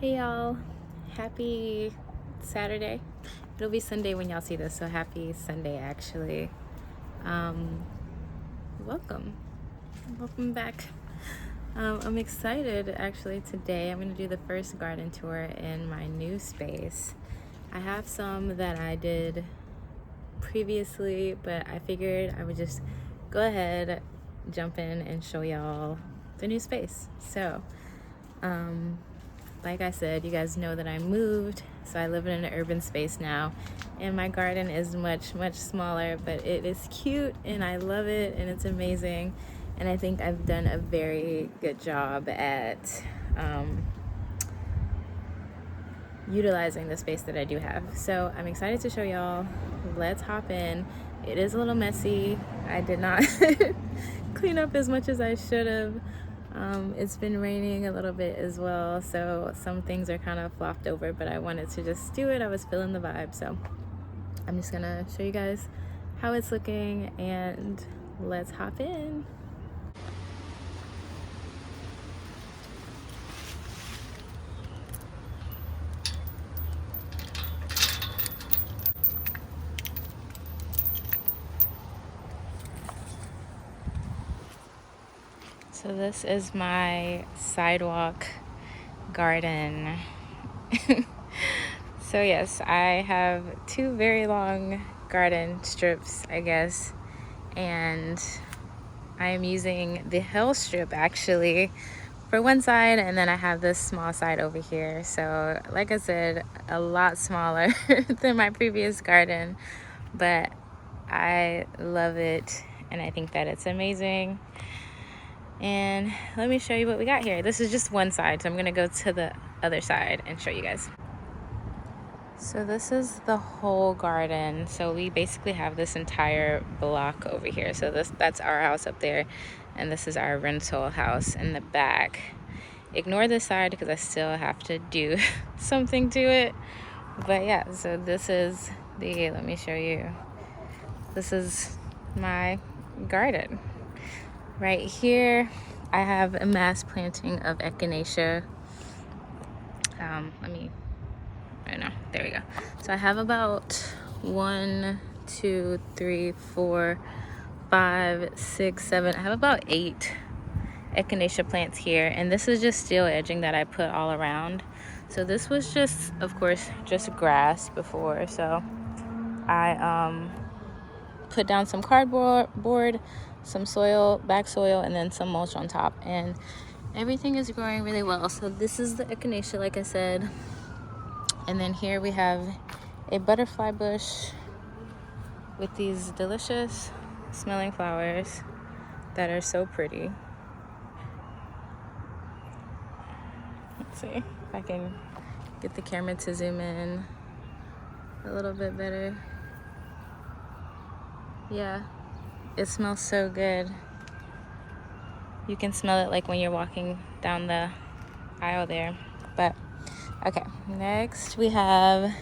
Hey y'all, happy Saturday. It'll be Sunday when y'all see this, so happy Sunday actually. Um, welcome back. I'm excited actually today. I'm gonna do the first garden tour in my new space. I have some that I did previously, but I figured I would just go ahead, jump in and show y'all the new space. So, like I said, you guys know that I moved, so I live in an urban space now, and my garden is much smaller, but it is cute and I love it and it's amazing, and I think I've done a very good job at utilizing the space that I do have. So I'm excited to show y'all. Let's hop in. It is a little messy. I did not clean up as much as I should have. It's been raining a little bit as well, so some things are kind of flopped over, but I wanted to just do it. I was feeling the vibe, so I'm just gonna show you guys how it's looking and let's hop in. So this is my sidewalk garden. So yes, I have two very long garden strips, I guess, and I am using the hill strip actually for one side, and then I have this small side over here. So like I said, a lot smaller than my previous garden, but I love it and I think that it's amazing. And let me show you what we got here. This is just one side, so I'm gonna go to the other side and show you guys. So this is the whole garden. So we basically have this entire block over here. So that's our house up there, and this is our rental house in the back. Ignore this side because I still have to do something to it. But yeah, so this is let me show you. This is my garden. Right here, I have a mass planting of echinacea. There we go. So I have about 1, 2, 3, 4, 5, 6, 7. I have about 8 echinacea plants here, and this is just steel edging that I put all around. So this was just, of course, just grass before. So I put down some cardboard, some soil, back soil, and then some mulch on top, and everything is growing really well. So this is the echinacea, like I said, and then here we have a butterfly bush with these delicious smelling flowers that are so pretty. Let's see if I can get the camera to zoom in a little bit better. Yeah, it smells so good. You can smell it like when you're walking down the aisle there. But okay, next we have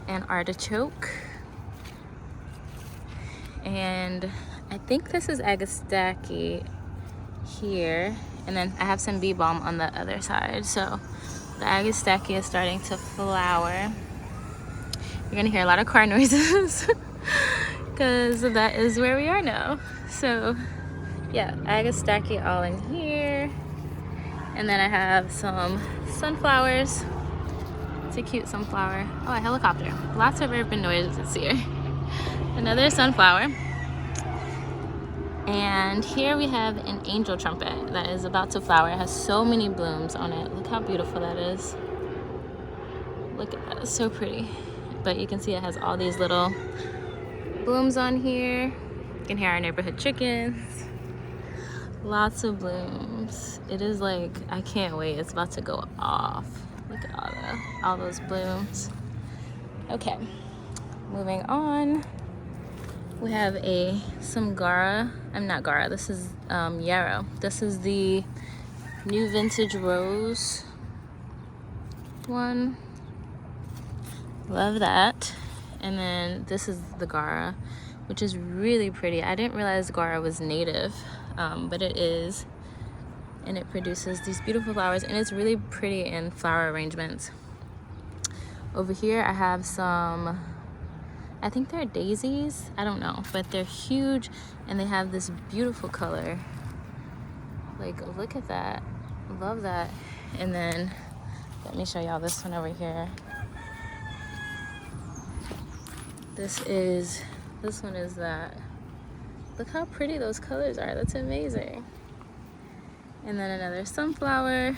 an artichoke, and I think this is agastache here, and then I have some bee balm on the other side. So the agastache is starting to flower. You're gonna hear a lot of car noises because that is where we are now. So yeah, agastache all in here, and then I have some sunflowers. It's a cute sunflower. Oh, a helicopter. Lots of urban noises here. Another sunflower. And here we have an angel trumpet that is about to flower. It has so many blooms on it. Look how beautiful that is. Look at that, it's so pretty. But you can see it has all these little blooms on here. You can hear our neighborhood chickens. Lots of blooms. It is like, I can't wait. It's about to go off. Look at all those blooms. Okay, moving on. We have some Gara. I'm not Gara. This is yarrow. This is the new vintage rose one. Love that. And then this is the Gara, which is really pretty. I didn't realize Gara was native, but it is. and it produces these beautiful flowers, and it's really pretty in flower arrangements. Over here I have some, I think they're daisies, I don't know, but they're huge and they have this beautiful color. Like, look at that, love that. And then let me show y'all this one over here. This one is that. Look how pretty those colors are, that's amazing. And then another sunflower,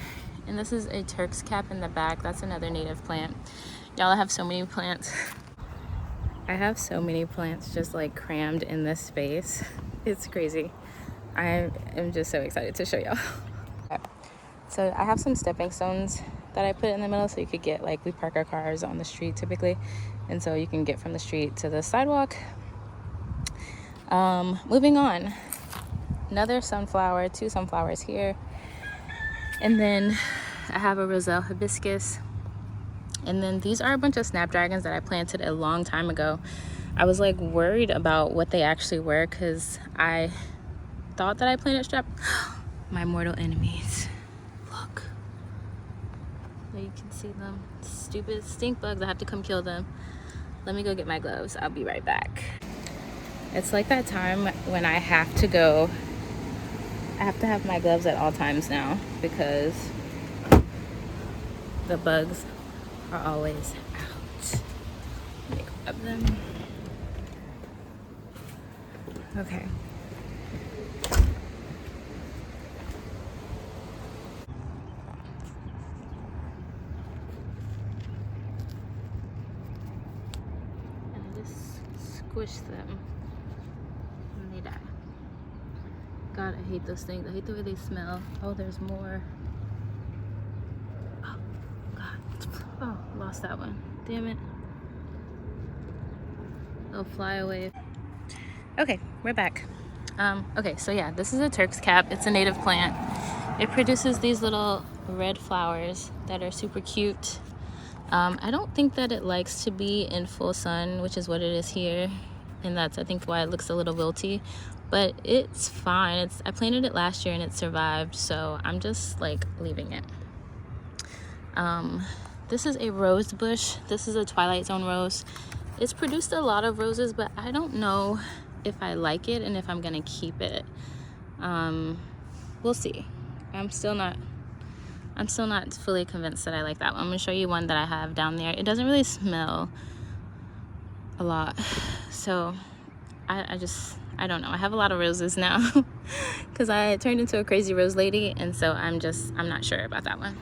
and this is a Turk's cap in the back. That's another native plant. Y'all, I have so many plants. I have so many plants just like crammed in this space. It's crazy. I am just so excited to show y'all. So I have some stepping stones that I put in the middle so you could get, like, we park our cars on the street typically, and so you can get from the street to the sidewalk. Moving on, another sunflower, 2 sunflowers here, and then I have a roselle hibiscus, and then these are a bunch of snapdragons that I planted a long time ago. I was like worried about what they actually were because I thought that I planted strap. My mortal enemies, look, there you can see them, stupid stink bugs. I have to come kill them. Let me go get my gloves, I'll be right back. It's like that time when I have to go, I have to have my gloves at all times now because the bugs are always out. Let me grab them. Okay. And I just squish them. God, I hate those things. I hate the way they smell. Oh, there's more. Oh, God. Oh, lost that one. Damn it. They'll fly away. Okay, we're back. Okay, so yeah, this is a Turk's cap. It's a native plant. It produces these little red flowers that are super cute. I don't think that it likes to be in full sun, which is what it is here. And that's, I think, why it looks a little wilty. But it's fine. I planted it last year and it survived, so I'm just like leaving it. This is a rose bush. This is a Twilight Zone rose. It's produced a lot of roses, but I don't know if I like it and if I'm gonna keep it. We'll see. I'm still not fully convinced that I like that one. I'm gonna show you one that I have down there. It doesn't really smell a lot, so I don't know. I have a lot of roses now because I turned into a crazy rose lady, and so I'm not sure about that one.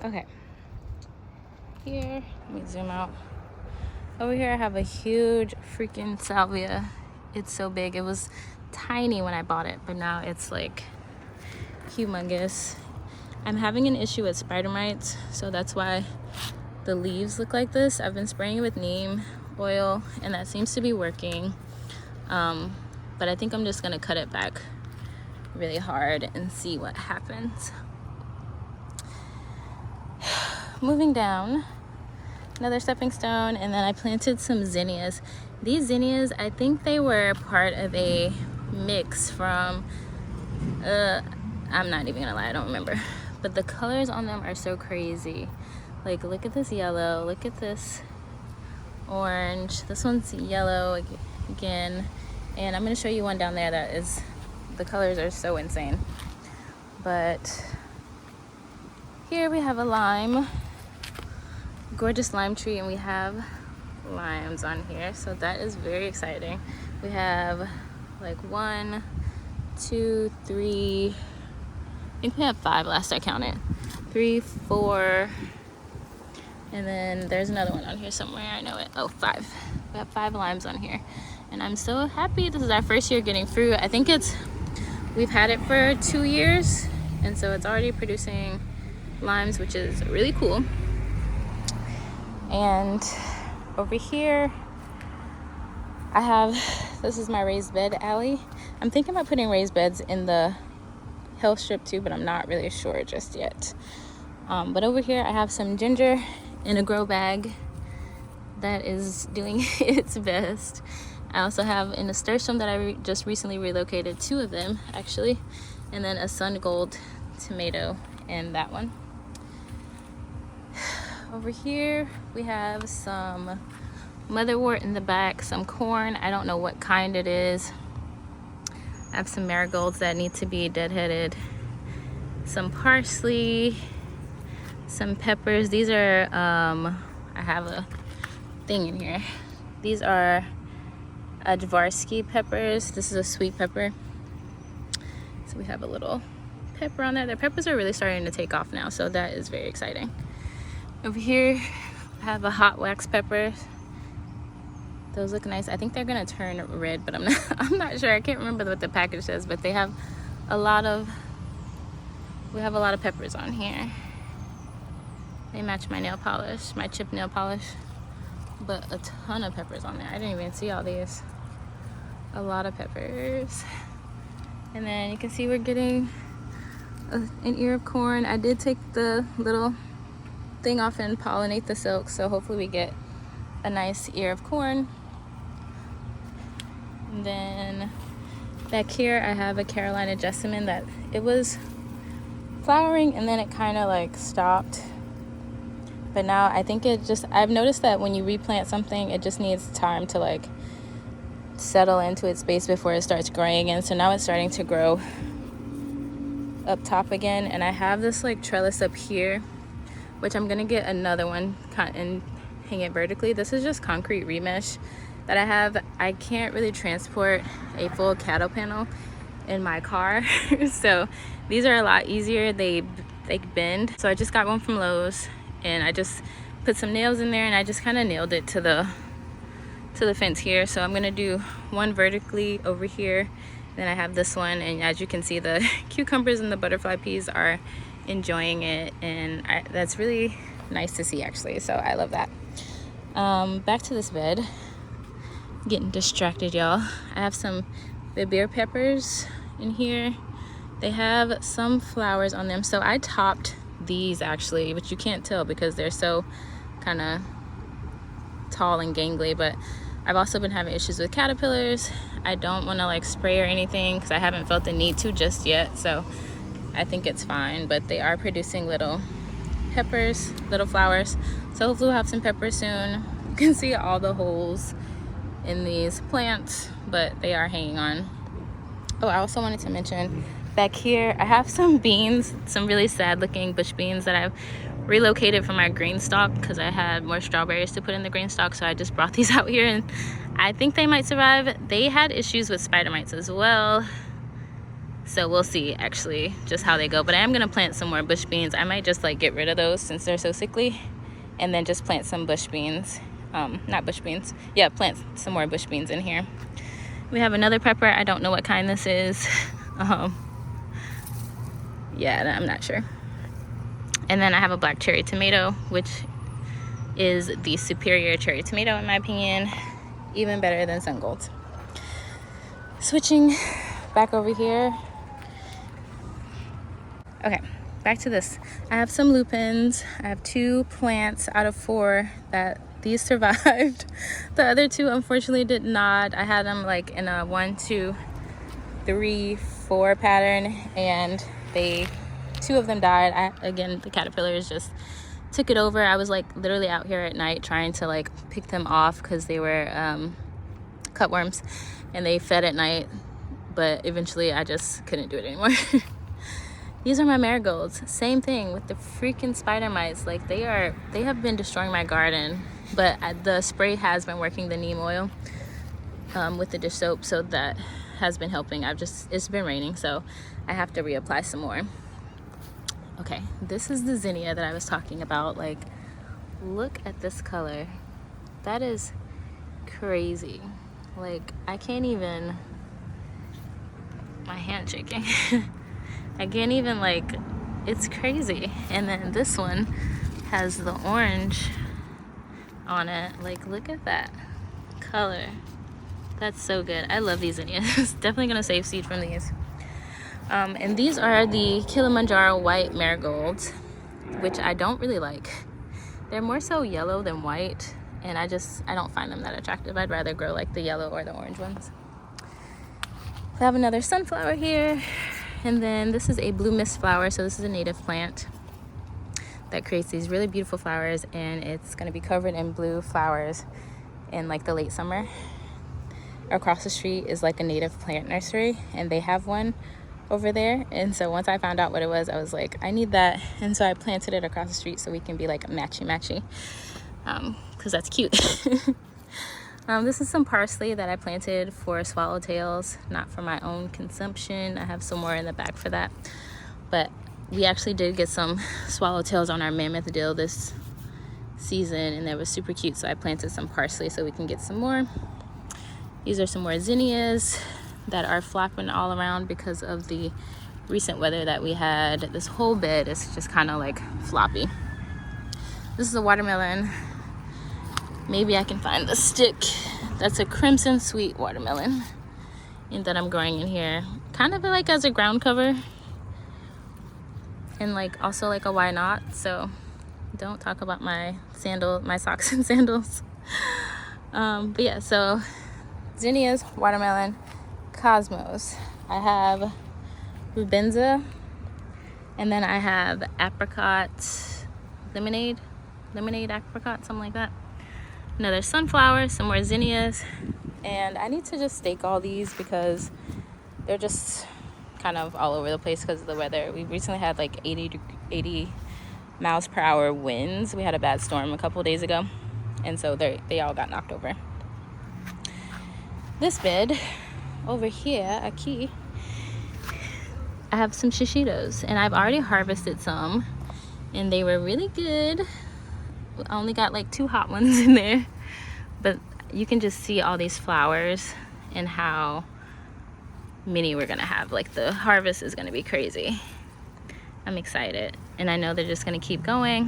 Okay, here, let me zoom out. Over here I have a huge freaking salvia. It's so big. It was tiny when I bought it, but now it's like humongous. I'm having an issue with spider mites, so that's why the leaves look like this. I've been spraying it with neem oil and that seems to be working, but I think I'm just gonna cut it back really hard and see what happens. Moving down, another stepping stone, and then I planted some zinnias. These zinnias, I think they were part of a mix from I'm not even gonna lie, I don't remember, but the colors on them are so crazy. Like, look at this yellow, look at this orange, this one's yellow again, and I'm gonna show you one down there that is, the colors are so insane. But here we have a lime, gorgeous lime tree, and we have limes on here, so that is very exciting. We have like 1, 2, 3, I think we have 5 last I counted. 3, 4, and then there's another one on here somewhere, I know it. Oh, 5. We have 5 limes on here, and I'm so happy. This is our first year getting fruit. I think we've had it for 2 years, and so it's already producing limes, which is really cool. And over here I have, this is my raised bed alley, I'm thinking about putting raised beds in the health strip too, but I'm not really sure just yet. But over here I have some ginger in a grow bag that is doing its best. I also have a nasturtium that I just recently relocated, 2 of them actually, and then a sun gold tomato in that one. Over here we have some motherwort in the back, some corn, I don't know what kind it is. I have some marigolds that need to be deadheaded, some parsley, some peppers. These are I have a thing in here. These are Ajvarsky peppers. This is a sweet pepper. So we have a little pepper on there. The peppers are really starting to take off now, so that is very exciting. Over here I have a hot wax pepper. Those look nice. I think they're gonna turn red, but I'm not sure. I can't remember what the package says, but they have a lot of, we have a lot of peppers on here. They match my nail polish, my chip nail polish, but a ton of peppers on there. I didn't even see all these. A lot of peppers. And then you can see we're getting an ear of corn. I did take the little thing off and pollinate the silk, so hopefully we get a nice ear of corn. And then back here I have a Carolina Jazmin that it was flowering and then it kind of like stopped, but now I think it just, I've noticed that when you replant something it just needs time to like settle into its base before it starts growing again. So now it's starting to grow up top again, and I have this like trellis up here, which I'm gonna get another one and hang it vertically. This is just concrete remesh that I have. I can't really transport a full cattle panel in my car so these are a lot easier. They bend, so I just got one from Lowe's and I just put some nails in there and I just kind of nailed it to the fence here. So I'm gonna do one vertically over here, then I have this one, and as you can see the cucumbers and the butterfly peas are enjoying it, and that's really nice to see actually, so I love that. Back to this bed, getting distracted y'all. I have some beer peppers in here. They have some flowers on them, so I topped these actually, but you can't tell because they're so kind of tall and gangly. But I've also been having issues with caterpillars. I don't want to like spray or anything because I haven't felt the need to just yet, so I think it's fine. But they are producing little peppers, little flowers, so hopefully we'll have some peppers soon. You can see all the holes in these plants, but they are hanging on. Oh, I also wanted to mention back here I have some beans, some really sad looking bush beans that I've relocated from my green stalk because I had more strawberries to put in the green stalk, so I just brought these out here and I think they might survive. They had issues with spider mites as well, so we'll see actually just how they go. But I am gonna plant some more bush beans. I might just like get rid of those since they're so sickly and then just plant some bush beans. Not bush beans, yeah, plant some more bush beans in here. We have another pepper. I don't know what kind this is. Yeah, I'm not sure. And then I have a black cherry tomato, which is the superior cherry tomato in my opinion, even better than sun gold. Switching back over here. Okay, back to this. I have some lupins. I have 2 plants out of 4 that these survived. The other 2 unfortunately did not. I had them like in a 1, 2, 3, 4 pattern, and 2 of them died. Again, the caterpillars just took it over. I was like literally out here at night trying to like pick them off because they were cutworms and they fed at night, but eventually I just couldn't do it anymore. These are my marigolds. Same thing with the freaking spider mites. Like they have been destroying my garden, but the spray has been working, the neem oil with the dish soap, so that has been helping. It's been raining, so I have to reapply some more. Okay, this is the zinnia that I was talking about. Like, look at this color. That is crazy. Like, I can't even, my hand shaking. I can't even, like, it's crazy. And then this one has the orange on it. Like, look at that color. That's so good. I love these zinnias. Definitely gonna save seed from these. And these are the Kilimanjaro white marigolds, which I don't really like. They're more so yellow than white, and I don't find them that attractive. I'd rather grow like the yellow or the orange ones. I have another sunflower here, and then this is a blue mist flower. So this is a native plant that creates these really beautiful flowers, and it's going to be covered in blue flowers in like the late summer. Across the street is like a native plant nursery, and they have one over there. And so once I found out what it was, I was like, I need that. And so I planted it across the street so we can be like matchy because that's cute. This is some parsley that I planted for swallowtails, not for my own consumption. I have some more in the back for that, but we actually did get some swallowtails on our mammoth dill this season, and that was super cute. So I planted some parsley so we can get some more. These are some more zinnias that are flapping all around because of the recent weather that we had. This whole bed is just kind of like floppy. This is a watermelon. Maybe I can find the stick. That's a crimson sweet watermelon, and that I'm growing in here kind of like as a ground cover, and like also like a why not. So don't talk about my socks and sandals. But yeah, so zinnias, watermelon, cosmos. I have rubenza, and then I have apricot lemonade apricot, something like that. Another sunflower, some more zinnias, and I need to just stake all these because they're just kind of all over the place because of the weather. We recently had like 80 miles per hour winds. We had a bad storm a couple days ago, and so they all got knocked over. This bed over here, I have some shishitos, and I've already harvested some, and they were really good. I only got like 2 hot ones in there, but you can just see all these flowers and how many we're gonna have. Like the harvest is gonna be crazy. I'm excited, and I know they're just gonna keep going,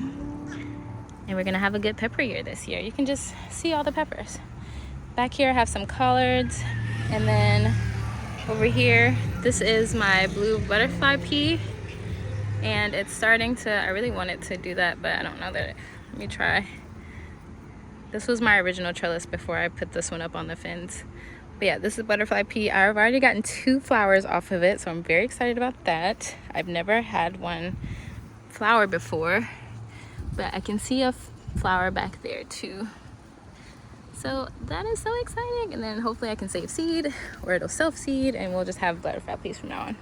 and we're gonna have a good pepper year this year. You can just see all the peppers. Back here I have some collards, and then over here, this is my blue butterfly pea, and it's starting to, I really wanted to do that, but I don't know that let me try. This was my original trellis before I put this one up on the fence. But yeah, this is butterfly pea. I've already gotten 2 flowers off of it, so I'm very excited about that. I've never had one flower before, but I can see a flower back there too. So that is so exciting. And then hopefully I can save seed, or it'll self-seed, and we'll just have butterfly peas from now on.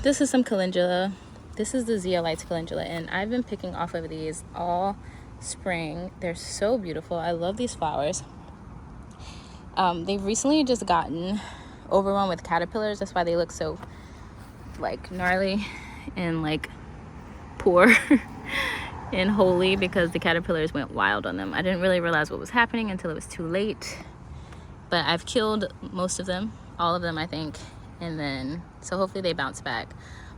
This is some calendula. This is the zeolites calendula, and I've been picking off of these all spring. They're so beautiful. I love these flowers. They've recently just gotten overrun with caterpillars. That's why they look so like gnarly and like poor and holy, because the caterpillars went wild on them. I didn't really realize what was happening until it was too late, but I've killed most of them, all of them I think, and then so hopefully they bounce back.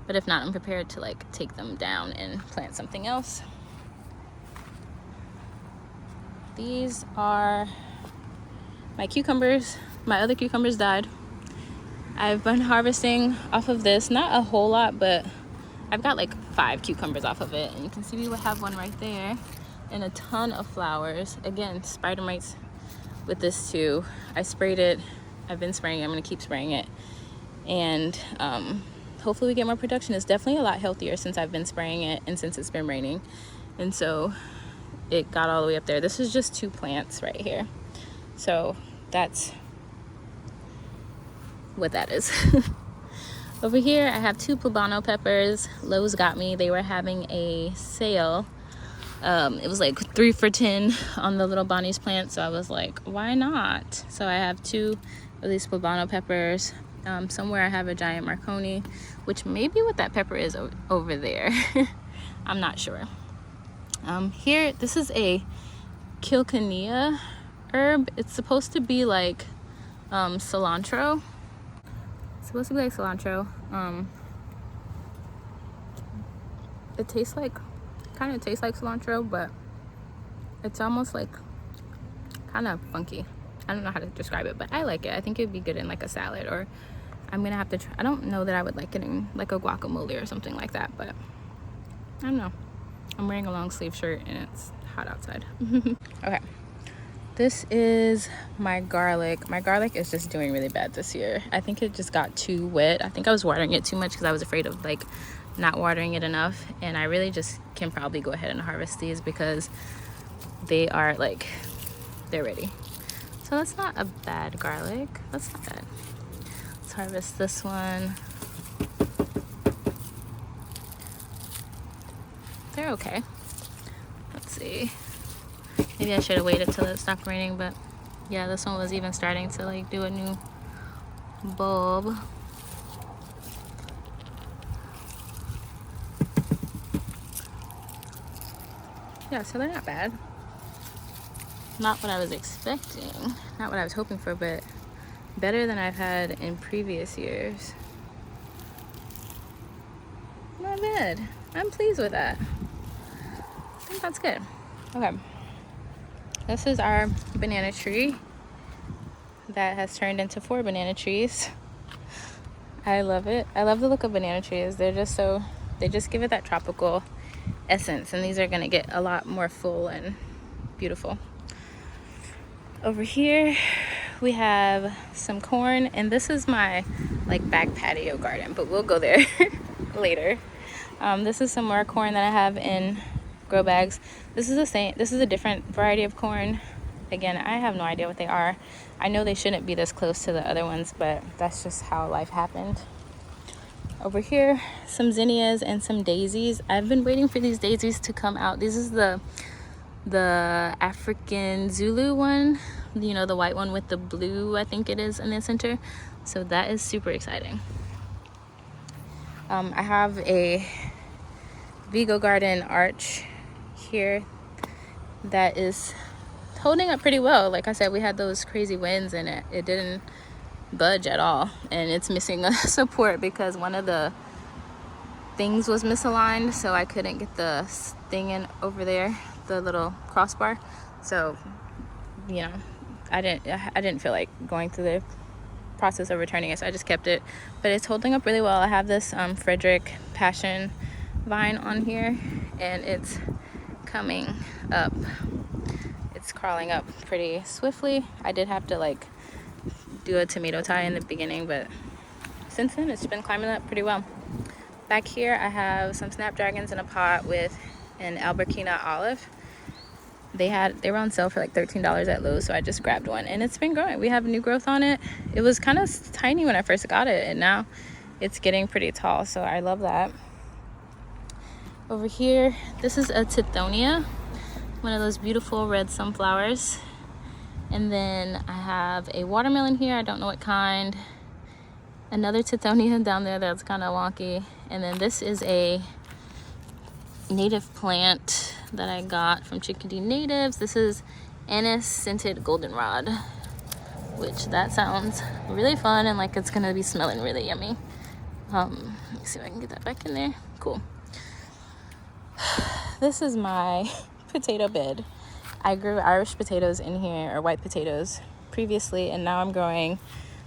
But if not, I'm prepared to like take them down and plant something else. These are my cucumbers. My other cucumbers died. I've been harvesting off of this, not a whole lot, but I've got like 5 cucumbers off of it, and you can see we have one right there, and a ton of flowers. Again, spider mites with this too. I sprayed it. I've been spraying it. I'm gonna keep spraying it, and hopefully we get more production. It's definitely a lot healthier since I've been spraying it and since it's been raining, and so it got all the way up there. This is just 2 plants right here, so that's what that is. Over here I have 2 poblano peppers. Lowe's got me. They were having a sale. It was like 3 for $10 on the little Bonnie's plant, so I was like, why not? So I have 2 of these poblano peppers. Somewhere I have a giant Marconi, which may be what that pepper is over there. I'm not sure. Here, this is a Kilkennia herb. It's supposed to be like cilantro. It's supposed to be like cilantro. It tastes like, kind of tastes like cilantro, but it's almost like kind of funky. I don't know how to describe it, but I like it. I think it would be good in like a salad, or I'm gonna have to try. I don't know that I would like it in like a guacamole or something like that, but I don't know. I'm wearing a long sleeve shirt and it's hot outside. Okay, this is my garlic. My garlic is just doing really bad this year. I think it just got too wet. I think I was watering it too much because I was afraid of like not watering it enough, and I really just can probably go ahead and harvest these because they are like, they're ready. So that's not a bad garlic. That's not bad. Let's harvest this one. They're okay. Let's see. Maybe I should have waited till it stopped raining, but yeah, this one was even starting to like do a new bulb. Yeah, so they're not bad. Not what I was expecting, not what I was hoping for, but better than I've had in previous years. Not bad. I'm pleased with that. I think that's good. Okay. This is our banana tree that has turned into 4 banana trees. I love it. I love the look of banana trees. They're just so, they just give it that tropical essence, and these are gonna get a lot more full and beautiful. Over here we have some corn, and this is my like back patio garden, but we'll go there later. This is some more corn that I have in grow bags. This is the same, this is a different variety of corn. Again, I have no idea what they are. I know they shouldn't be this close to the other ones, but that's just how life happened. Over here, some zinnias and some daisies. I've been waiting for these daisies to come out. This is the African Zulu one, you know, the white one with the blue, I think it is, in the center. So that is super exciting. I have a Vigo Garden arch here that is holding up pretty well. Like I said, we had those crazy winds and it didn't budge at all, and it's missing a support because one of the things was misaligned, so I couldn't get the thing in over there, the little crossbar. So, you know, I didn't feel like going through the process of returning it, so I just kept it. But it's holding up really well. I have this Frederick passion vine on here, and it's coming up. It's crawling up pretty swiftly. I did have to like do a tomato tie in the beginning, but since then it's been climbing up pretty well. Back here I have some snapdragons in a pot with an Albertina olive. They were on sale for like $13 at Lowe's, so I just grabbed one, and it's been growing. We have new growth on it. It was kind of tiny when I first got it, and now it's getting pretty tall, so I love that. Over here, this is a tithonia, one of those beautiful red sunflowers. And then I have a watermelon here, I don't know what kind. Another tithonia down there that's kind of wonky. And then this is a native plant that I got from Chickadee Natives. This is anise scented goldenrod, which that sounds really fun and like it's gonna be smelling really yummy. Let me see if I can get that back in there. Cool. This is my potato bed. I grew Irish potatoes in here, or white potatoes, previously, and now I'm growing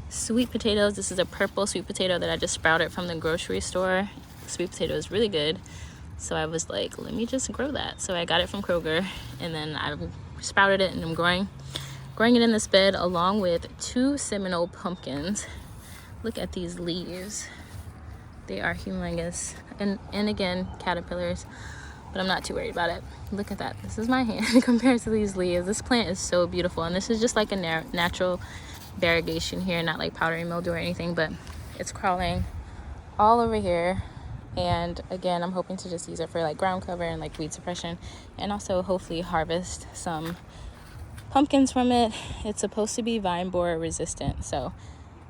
sweet potatoes. This is a purple sweet potato that I just sprouted from the grocery store. Sweet potato is really good, so I was like, let me just grow that. So I got it from Kroger, and then I sprouted it, and I'm growing it in this bed along with 2 Seminole pumpkins. Look at these leaves. They are humongous, and again, caterpillars, but I'm not too worried about it. Look at that. This is my hand compared to these leaves. This plant is so beautiful, and this is just like a natural variegation here, not like powdery mildew or anything, but it's crawling all over here. And again, I'm hoping to just use it for like ground cover and like weed suppression, and also hopefully harvest some pumpkins from it. It's supposed to be vine borer resistant, so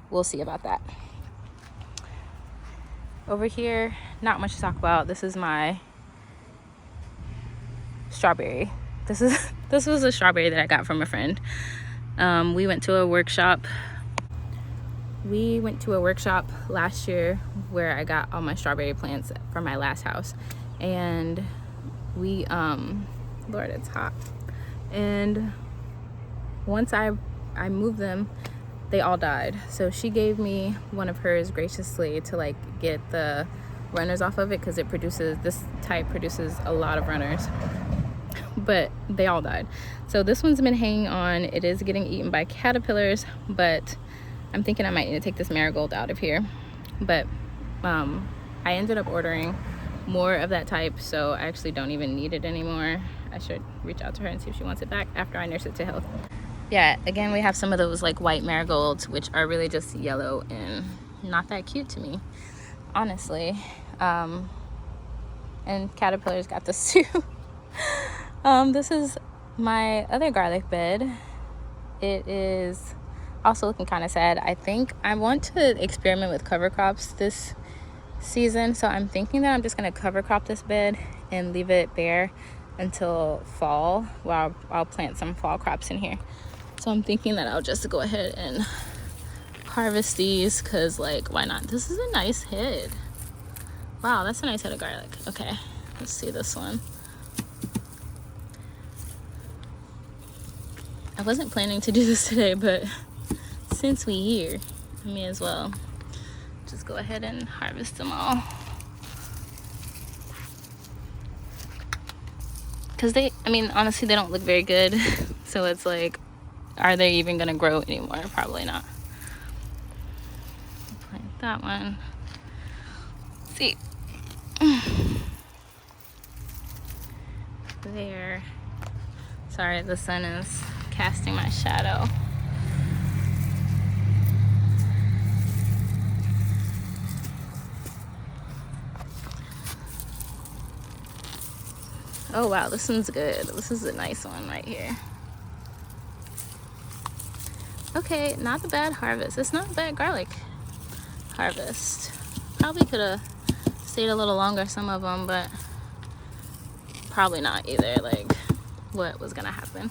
we'll see about that. Over here, not much to talk about. This is my strawberry. This was a strawberry that I got from a friend. We went to a workshop last year where I got all my strawberry plants from my last house, and we Lord, it's hot. And once I I moved them, they all died. So she gave me one of hers graciously to like get the runners off of it, because this type produces a lot of runners, but they all died. So this one's been hanging on. It is getting eaten by caterpillars, but I'm thinking I might need to take this marigold out of here. But I ended up ordering more of that type, so I actually don't even need it anymore. I should reach out to her and see if she wants it back after I nurse it to health. Yeah, again, we have some of those like white marigolds, which are really just yellow and not that cute to me, honestly. And caterpillars got this too. This is my other garlic bed. It is also looking kind of sad. I think I want to experiment with cover crops this season, so I'm thinking that I'm just going to cover crop this bed and leave it bare until fall, while I'll plant some fall crops in here. So I'm thinking that I'll just go ahead and harvest these, because like, why not? This is a nice head. Wow, that's a nice head of garlic. Okay, let's see this one. I wasn't planning to do this today, but since we're here, I may as well just go ahead and harvest them all. Because honestly, they don't look very good. So it's like, are they even gonna grow anymore? Probably not. Plant that one. Let's see. There. Sorry, the sun is casting my shadow. Oh wow, this one's good. This is a nice one right here. Okay, not a bad harvest. It's not a bad garlic harvest. Probably could have stayed a little longer, some of them, but probably not either. Like, what was gonna happen?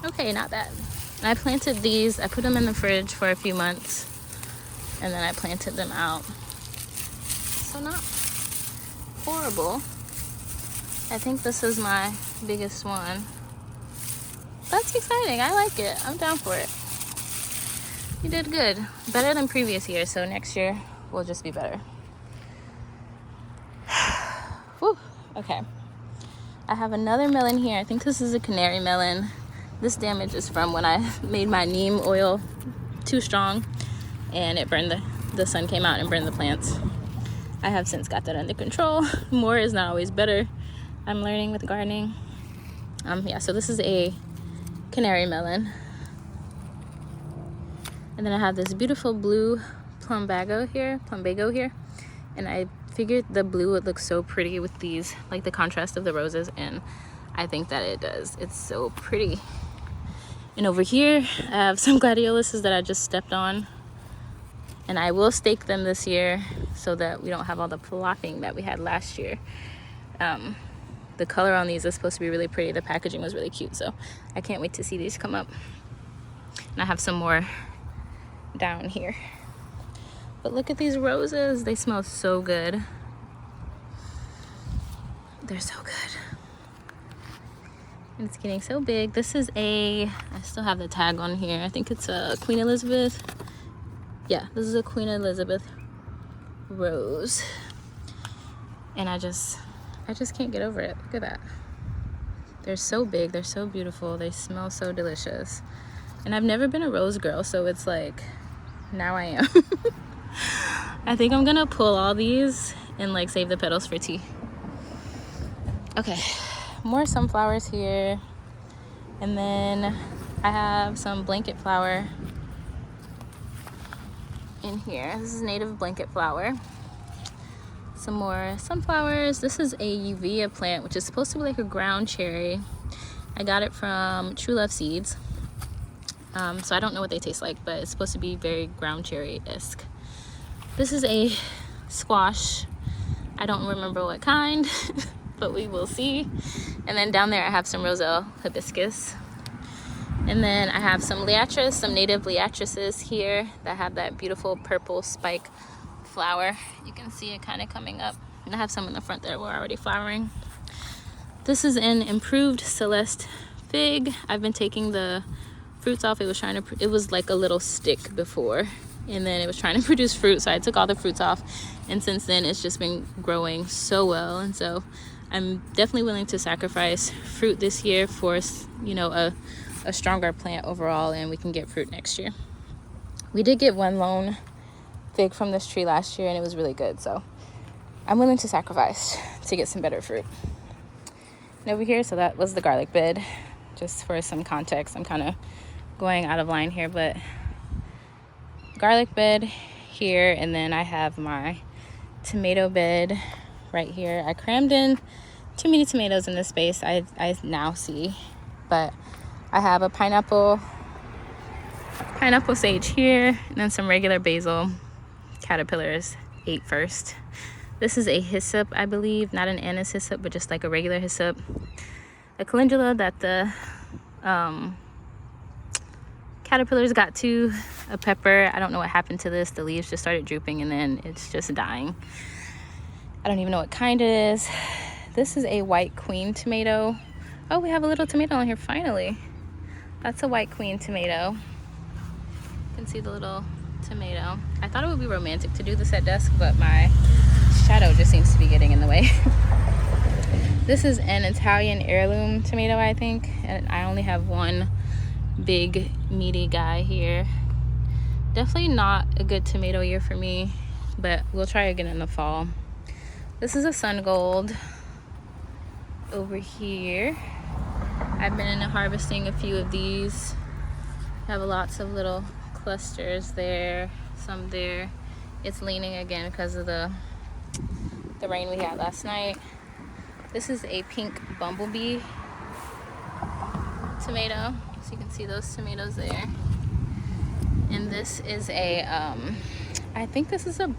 Okay, not bad. I planted these, I put them in the fridge for a few months, and then I planted them out. So not horrible. I think this is my biggest one. That's exciting. I like it. I'm down for it. You did good. Better than previous years, so next year will just be better. Whew. Okay. I have another melon here. I think this is a canary melon. This damage is from when I made my neem oil too strong and it burned the sun came out and burned the plants. I have since got that under control. More is not always better. I'm learning with gardening. Yeah, so this is a canary melon. And then I have this beautiful blue plumbago here. And I figured the blue would look so pretty with these, like the contrast of the roses, and I think that it does. It's so pretty. And over here, I have some gladioluses that I just stepped on. And I will stake them this year so that we don't have all the flopping that we had last year. The color on these is supposed to be really pretty. The packaging was really cute, so I can't wait to see these come up. And I have some more down here. But look at these roses. They smell so good. They're so good. And it's getting so big. This is I still have the tag on here. I think it's a Queen Elizabeth. Yeah, this is a Queen Elizabeth rose. And I just can't get over it. Look at that. They're so big. They're so beautiful. They smell so delicious. And I've never been a rose girl, so it's like, now I am. I think I'm gonna pull all these and like save the petals for tea. Okay, more sunflowers here. And then I have some blanket flower in here. This is native blanket flower. Some more sunflowers. This is a uvea plant, which is supposed to be like a ground cherry. I got it from True Love Seeds. So I don't know what they taste like, but it's supposed to be very ground cherry-esque. This is a squash. I don't remember what kind, but we will see. And then down there I have some roselle hibiscus. And And then I have some liatris, some native liatrices here that have that beautiful purple spike flower. You can see it kind of coming up. And I have some in the front that were already flowering. This is an improved Celeste fig. I've been taking the fruits off. It was like a little stick before, and then it was trying to produce fruit, so I took all the fruits off, and since then it's just been growing so well. And so I'm definitely willing to sacrifice fruit this year for, you know, a stronger plant overall, and we can get fruit next year. We did get one lone fig from this tree last year, and it was really good, so I'm willing to sacrifice to get some better fruit. And over here, so that was the garlic bed. Just for some context, I'm kind of going out of line here, but garlic bed here, and then I have my tomato bed right here. I crammed in too many tomatoes in this space, I now see, but I have a pineapple sage here, and then some regular basil caterpillars ate first. This is a hyssop, I believe, not an anise hyssop, but just like a regular hyssop. A calendula that the caterpillars got to, a pepper. I don't know what happened to this. The leaves just started drooping and then it's just dying. I don't even know what kind it is. This is a white queen tomato. Oh, we have a little tomato on here finally. That's a white queen tomato. You can see the little tomato. I thought it would be romantic to do this at dusk, but my shadow just seems to be getting in the way. This is an Italian heirloom tomato, I think, and I only have one big meaty guy here. Definitely not a good tomato year for me, but we'll try again in the fall. This is a sun gold over here. I've been harvesting a few of these. I have lots of little clusters there, some there. It's leaning again because of the rain we had last night. This is a pink bumblebee tomato, so you can see those tomatoes there. And this is a I think this is a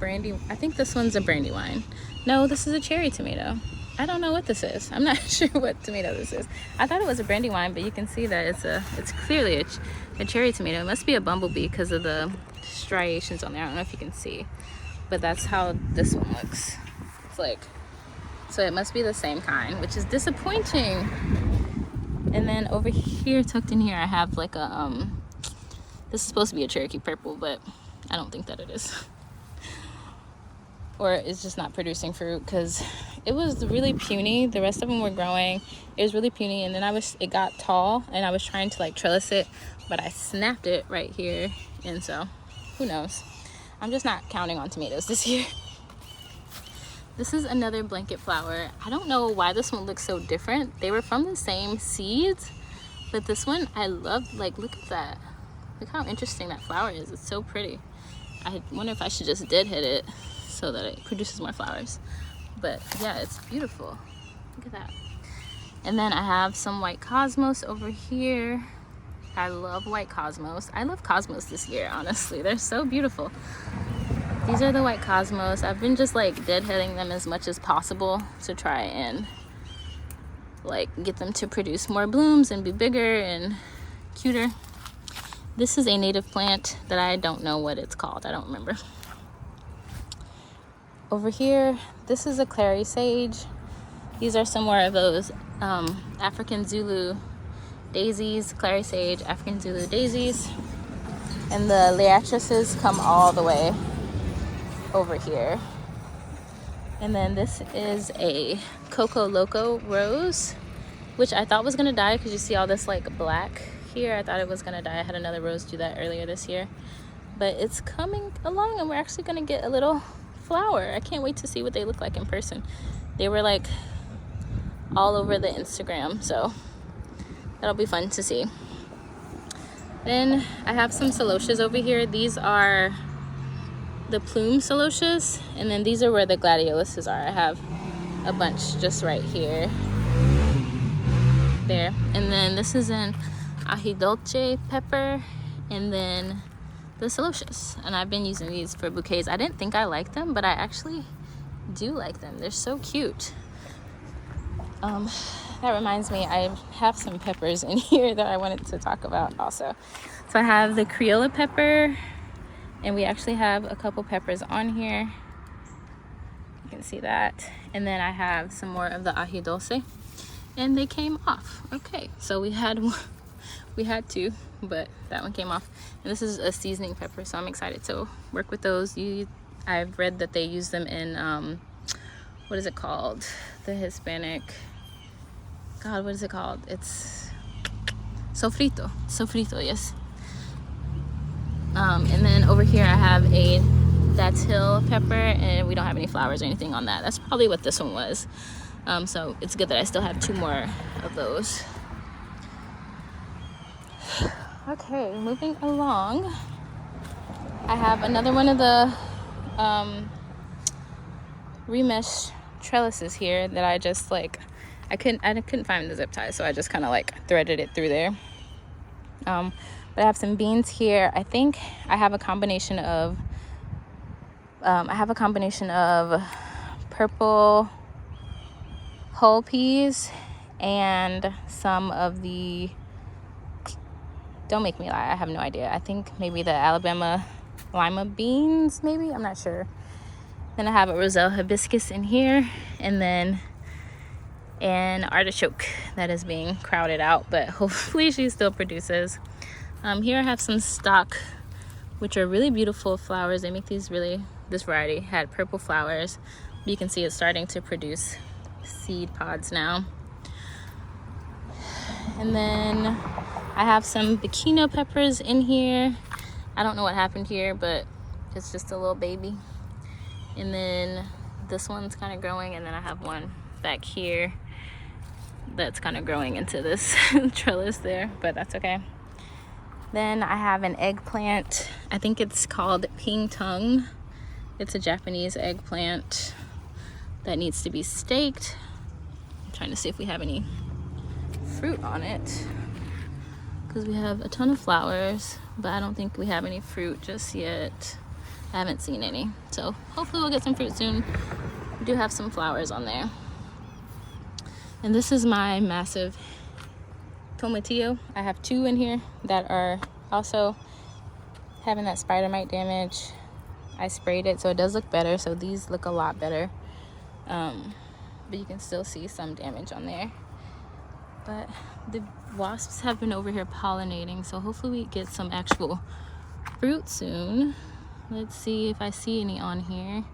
I think this one's a Brandywine. No, this is a cherry tomato. I don't know what this is. I'm not sure what tomato this is. I thought it was a Brandywine, but you can see that it's clearly a cherry tomato. It must be a bumblebee because of the striations on there. I don't know if you can see, but that's how this one looks. It's like, so it must be the same kind, which is disappointing. And then over here, tucked in here, I have like a this is supposed to be a Cherokee purple, but I don't think that it is. Or it's just not producing fruit because it was really puny. The rest of them were growing. It was really puny, and then it got tall, and I was trying to like trellis it, but I snapped it right here, and so who knows. I'm just not counting on tomatoes this year. This is another blanket flower. I don't know why this one looks so different. They were from the same seeds, but this one I love. Like, look at that. Look how interesting that flower is. It's so pretty. I wonder if I should just deadhead it so that it produces more flowers. But yeah, it's beautiful. Look at that. And then I have some white cosmos over here. I love white cosmos. I love cosmos this year, honestly. They're so beautiful. These are the white cosmos. I've been just like deadheading them as much as possible to try and like get them to produce more blooms and be bigger and cuter. This is a native plant that I don't know what it's called. I don't remember. Over here, this is a clary sage. These are some more of those African Zulu daisies, clary sage, African Zulu daisies. And the liatrices come all the way over here. And then this is a Coco Loco rose, which I thought was gonna die because you see all this like black here. I thought it was gonna die. I had another rose do that earlier this year, but it's coming along and we're actually gonna get a little flower. I can't wait to see what they look like in person. They were like all over the Instagram, so that'll be fun to see. Then I have some celotias over here. These are the plume celotias, and then these are where the gladioluses are. I have a bunch just right here, there. And then this is an ají dulce pepper, and then the celotias. And I've been using these for bouquets. I didn't think I liked them, but I actually do like them. They're so cute. that reminds me, I have some peppers in here that I wanted to talk about also. So I have the Crayola pepper, and we actually have a couple peppers on here. You can see that. And then I have some more of the ají dulce, and they came off. Okay, so we had two, but that one came off. And this is a seasoning pepper, so I'm excited to work with those. I've read that they use them in what is it called, the Hispanic, God, what is it called? It's sofrito, yes. And then over here I have a datil pepper, and we don't have any flowers or anything on that. That's probably what this one was. So it's good that I still have 2 more of those. Okay, moving along. I have another one of the remesh trellises here that I just like, I couldn't find the zip tie, so I just kind of like threaded it through there. But I have some beans here. I think I have a combination of purple whole peas and some of the, don't make me lie, I have no idea. I think maybe the Alabama lima beans, maybe, I'm not sure. Then I have a Roselle hibiscus in here, and then an artichoke that is being crowded out, but hopefully she still produces. Here I have some stock, which are really beautiful flowers. They make this variety had purple flowers. You can see it's starting to produce seed pods now. And then I have some Bikino peppers in here. I don't know what happened here, but it's just a little baby. And then this one's kind of growing, and then I have one back here that's kind of growing into this trellis there, but that's okay. Then I have an eggplant. I think it's called ping tung. It's a Japanese eggplant that needs to be staked. I'm trying to see if we have any fruit on it, because we have a ton of flowers, but I don't think we have any fruit just yet. I haven't seen any, so hopefully we'll get some fruit soon. We do have some flowers on there. And this is my massive tomatillo. I have 2 in here that are also having that spider mite damage. I sprayed it, so it does look better, so these look a lot better, but you can still see some damage on there. But the wasps have been over here pollinating, so hopefully we get some actual fruit soon. Let's see if I see any on here.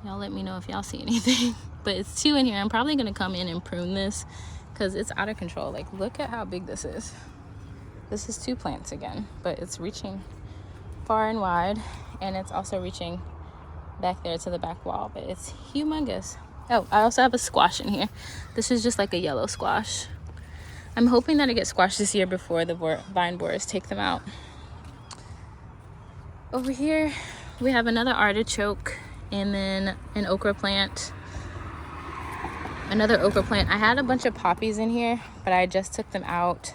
Y'all let me know if y'all see anything. But it's 2 in here. I'm probably gonna come in and prune this because it's out of control. Like, look at how big this is. This is 2 plants again, but it's reaching far and wide, and it's also reaching back there to the back wall, but it's humongous. Oh, I also have a squash in here. This is just like a yellow squash. I'm hoping that it gets squashed this year before the vine borers take them out. Over here we have another artichoke, and then an okra plant, another okra plant. I had a bunch of poppies in here, but I just took them out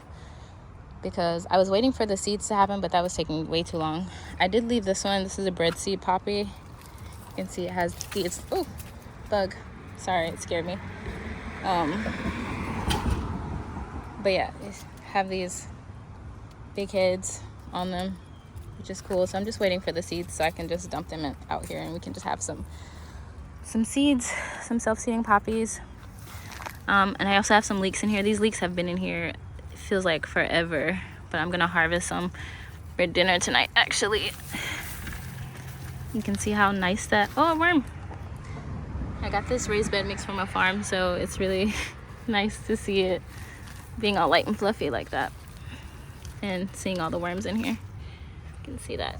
because I was waiting for the seeds to happen, but that was taking way too long. I did leave this one. This is a bread seed poppy. You can see it has seeds. Oh, bug. Sorry, it scared me. But yeah, have these big heads on them, which is cool. So I'm just waiting for the seeds so I can just dump them out here, and we can just have some seeds, some self-seeding poppies. And I also have some leeks in here. These leeks have been in here, it feels like forever, but I'm gonna harvest some for dinner tonight, actually. You can see how nice that, oh, a worm. I got this raised bed mix from a farm, so it's really nice to see it being all light and fluffy like that, and seeing all the worms in here. You can see that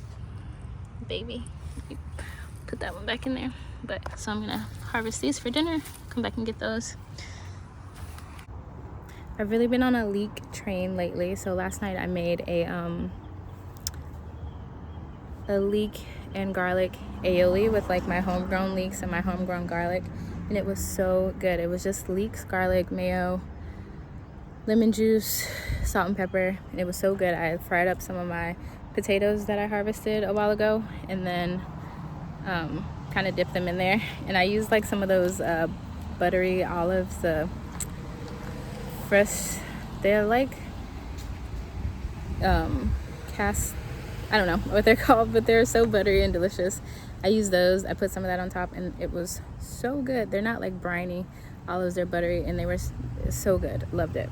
baby. Put that one back in there. But so I'm gonna harvest these for dinner, come back and get those. I've really been on a leek train lately. So last night I made a leek and garlic aioli with like my homegrown leeks and my homegrown garlic, and it was so good. It was just leeks, garlic, mayo, lemon juice, salt and pepper, and it was so good. I fried up some of my potatoes that I harvested a while ago, and then kind of dipped them in there, and I used like some of those buttery olives, fresh, they're like cast, I don't know what they're called, but they're so buttery and delicious. I use those. I put some of that on top and it was so good. They're not like briny olives, they're buttery, and they were so good. Loved it.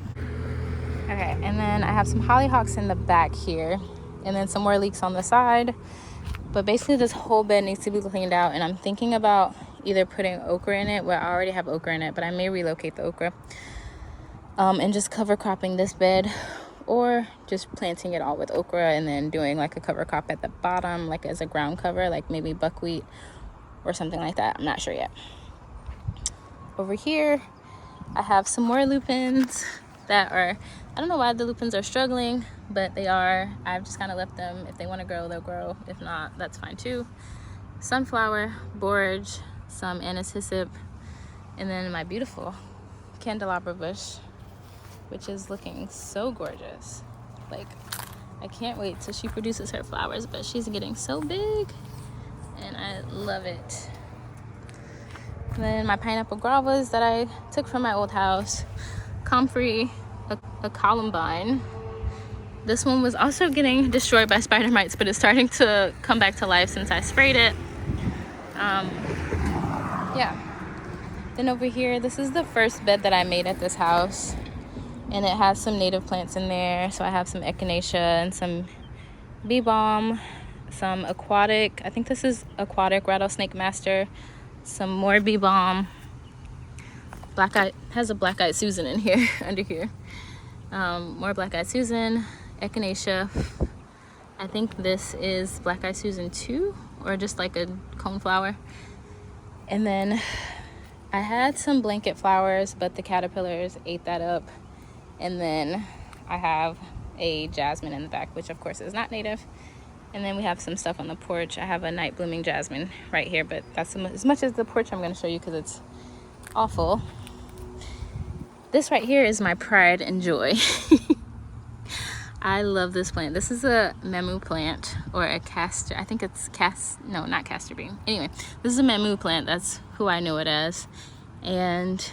Okay, and then I have some hollyhocks in the back here, and then some more leeks on the side. But basically this whole bed needs to be cleaned out, and I'm thinking about either putting okra in it. Well, I already have okra in it, but I may relocate the okra, and just cover cropping this bed, or just planting it all with okra and then doing like a cover crop at the bottom, like as a ground cover, like maybe buckwheat or something like that. I'm not sure yet. Over here I have some more lupins that are, I don't know why the lupins are struggling, but they are. I've just kind of left them. If they want to grow, they'll grow. If not, that's fine too. Sunflower, borage, some anise hyssop, and then my beautiful candelabra bush, which is looking so gorgeous. Like, I can't wait till she produces her flowers, but she's getting so big and I love it. And then my pineapple guavas that I took from my old house, comfrey, a columbine. This one was also getting destroyed by spider mites, but it's starting to come back to life since I sprayed it. Yeah. Then over here, this is the first bed that I made at this house, and it has some native plants in there. So I have some echinacea and some bee balm, some aquatic, I think this is aquatic rattlesnake master, some more bee balm, black-eyed, has a black-eyed Susan in here under here, more black-eyed Susan, echinacea. I think this is black-eyed Susan 2, or just like a coneflower. And then I had some blanket flowers, but the caterpillars ate that up. And then I have a jasmine in the back, which of course is not native. And then we have some stuff on the porch. I have a night blooming jasmine right here, but that's as much as the porch I'm going to show you because it's awful. This right here is my pride and joy. I love this plant. This is a memu plant, or a castor. I think it's no, not castor bean. Anyway, this is a memu plant. That's who I know it as. And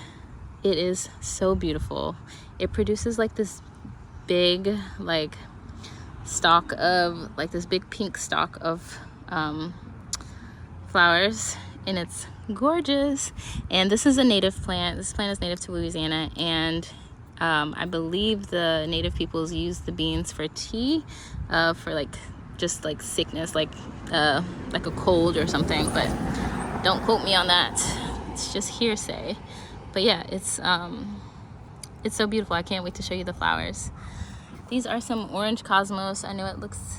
it is so beautiful. It produces like this big, like stalk of, like this big pink stalk of flowers, and it's gorgeous. And this is a native plant. This plant is native to Louisiana, and I believe the native peoples use the beans for tea, for like just like sickness, like a cold or something, but don't quote me on that. It's just hearsay. But yeah, it's so beautiful. I can't wait to show you the flowers. These are some orange cosmos. I know it looks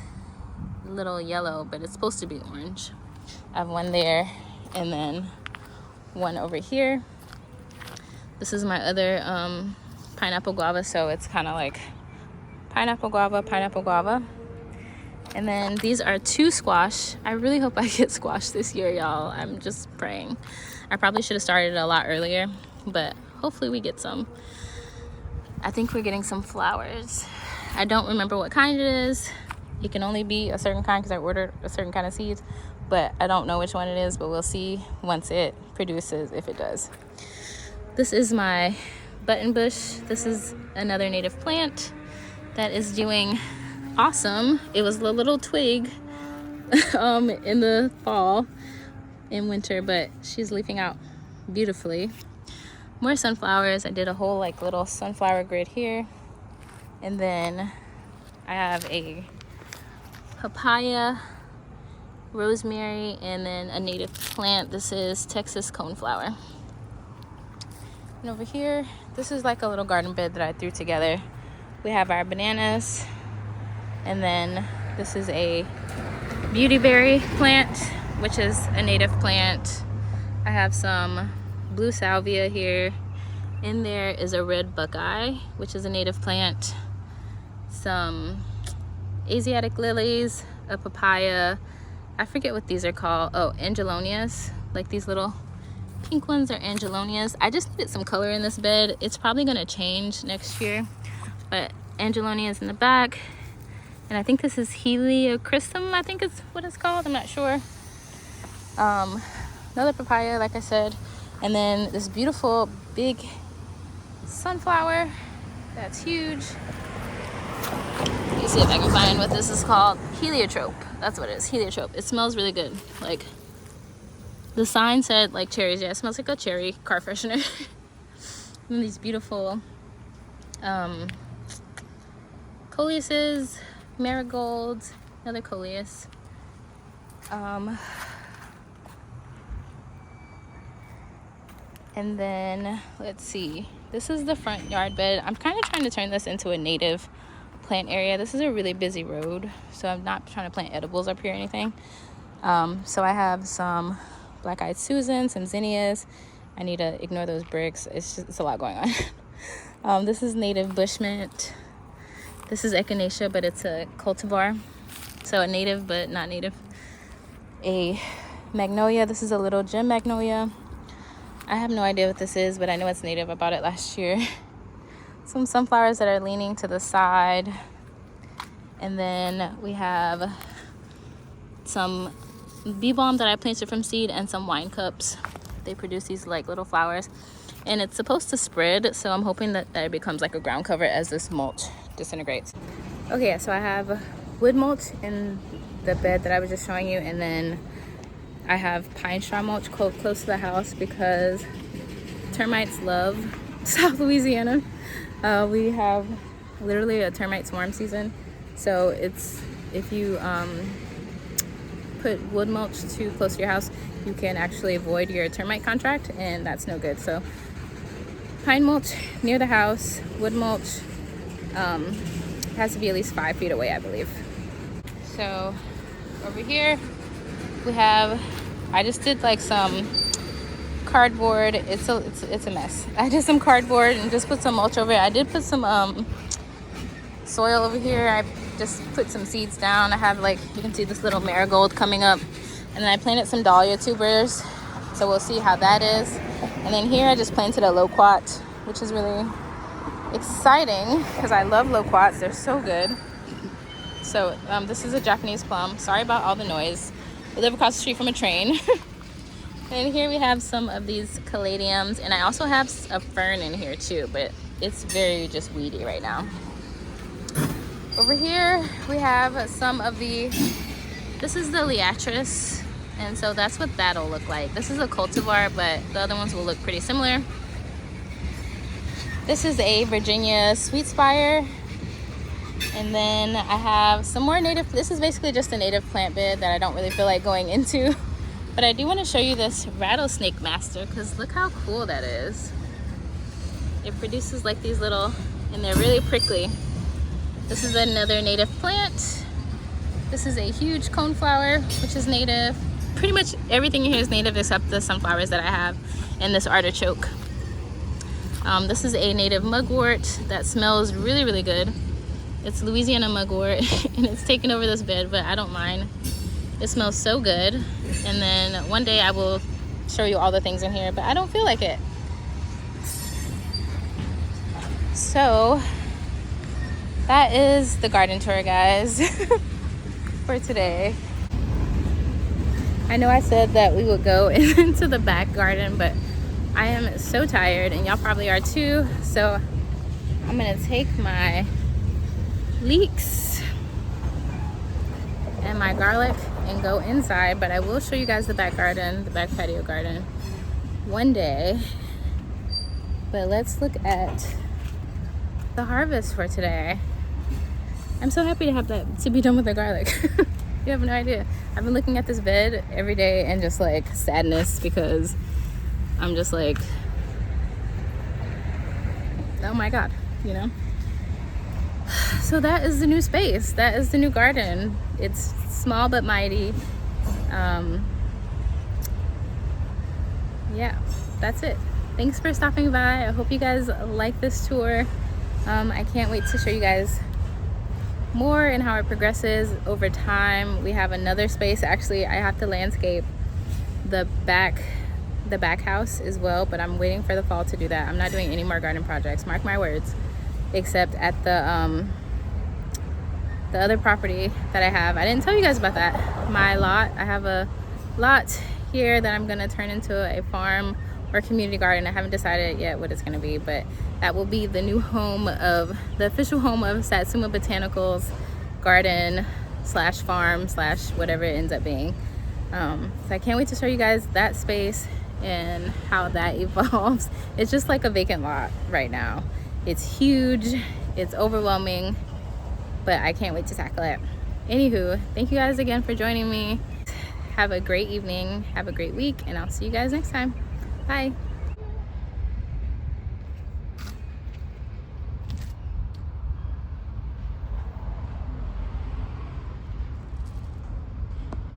a little yellow, but it's supposed to be orange. I have one there, and then one over here. This is my other pineapple guava, so it's kind of like pineapple guava. And then these are 2 squash. I really hope I get squash this year, y'all. I'm just praying. I probably should have started a lot earlier, but hopefully we get some. I think we're getting some flowers. I don't remember what kind it is. It can only be a certain kind because I ordered a certain kind of seeds, but I don't know which one it is, but we'll see once it produces, if it does. This is my button bush. This is another native plant that is doing awesome. It was a little twig in the fall and winter, but she's leafing out beautifully. More sunflowers. I did a whole like little sunflower grid here. And then I have a papaya, rosemary, and then a native plant. This is Texas coneflower. And over here, this is like a little garden bed that I threw together. We have our bananas, and then this is a beautyberry plant, which is a native plant. I have some blue salvia here. In there is a red buckeye, which is a native plant. Some Asiatic lilies, a papaya. I forget what these are called. Oh, angelonias. Like these little pink ones are angelonias. I just needed some color in this bed. It's probably gonna change next year, but angelonias in the back. And I think this is heliocristum, I think is what it's called. I'm not sure. Another papaya, like I said. And then this beautiful big sunflower. That's huge. Let me see if I can find what this is called. Heliotrope. That's what it is. Heliotrope. It smells really good. Like, the sign said like cherries. Yeah, it smells like a cherry car freshener. And these beautiful coleuses, marigolds, another coleus. And then let's see, this is the front yard bed. I'm kind of trying to turn this into a native plant area. This is a really busy road, so I'm not trying to plant edibles up here or anything. So I have some black-eyed Susans, some zinnias. I need to ignore those bricks. It's a lot going on. This is native bush mint. This is echinacea, but it's a cultivar, so a native but not native. A magnolia. This is a little gem magnolia. I have no idea what this is, but I know it's native. I bought it last year. Some sunflowers that are leaning to the side. And then we have some bee balm that I planted from seed and some wine cups. They produce these like little flowers. And it's supposed to spread, so I'm hoping that it becomes like a ground cover as this mulch disintegrates. Okay, so I have wood mulch in the bed that I was just showing you, and then I have pine straw mulch close to the house because termites love South Louisiana. We have literally a termite swarm season. So if you put wood mulch too close to your house, you can actually avoid your termite contract, and that's no good. So pine mulch near the house, wood mulch has to be at least 5 feet away, I believe. So over here we have, I just did like some cardboard. It's a mess. I did some cardboard and just put some mulch over it. I did put some soil over here. I just put some seeds down. I have, like, you can see this little marigold coming up, and then I planted some dahlia tubers, so we'll see how that is. And then here I just planted a loquat, which is really exciting because I love loquats. They're so good. So this is a Japanese plum. Sorry about all the noise. We live across the street from a train. And here we have some of these caladiums, and I also have a fern in here too, but it's very just weedy right now. Over here we have some of this is the liatris, and so that's what that'll look like. This is a cultivar, but the other ones will look pretty similar. This is a Virginia sweet spire. And then I have some more native. This is basically just a native plant bed that I don't really feel like going into. But I do want to show you this rattlesnake master, because look how cool that is. It produces like these little, and they're really prickly. This is another native plant. This is a huge coneflower, which is native. Pretty much everything here is native except the sunflowers that I have and this artichoke. This is a native mugwort that smells really, really good. It's Louisiana mugwort, and it's taken over this bed, but I don't mind. It smells so good. And then one day I will show you all the things in here, but I don't feel like it. So that is the garden tour, guys, for today. I know I said that we would go into the back garden, but I am so tired, and y'all probably are too. So I'm gonna take my leeks and my garlic and go inside, but I will show you guys the back garden, the back patio garden one day. But let's look at the harvest for today. I'm so happy to have that, to be done with the garlic. You have no idea. I've been looking at this bed every day and just like sadness, because I'm just like, oh my God, you know? So that is the new space. That is the new garden. It's small but mighty. Yeah, that's it. Thanks for stopping by. I hope you guys like this tour. I can't wait to show you guys more and how it progresses over time. We have another space. Actually, I have to landscape the back house as well, but I'm waiting for the fall to do that. I'm not doing any more garden projects, mark my words, except at the other property that I have. I didn't tell you guys about that. My lot, I have a lot here that I'm gonna turn into a farm or community garden. I haven't decided yet what it's going to be, but that will be the new home of, the official home of Satsuma Botanicals garden slash farm slash whatever it ends up being. So I can't wait to show you guys that space and how that evolves. It's just like a vacant lot right now. It's huge, it's overwhelming, but I can't wait to tackle it. Anywho, thank you guys again for joining me. Have a great evening, have a great week, and I'll see you guys next time. Bye.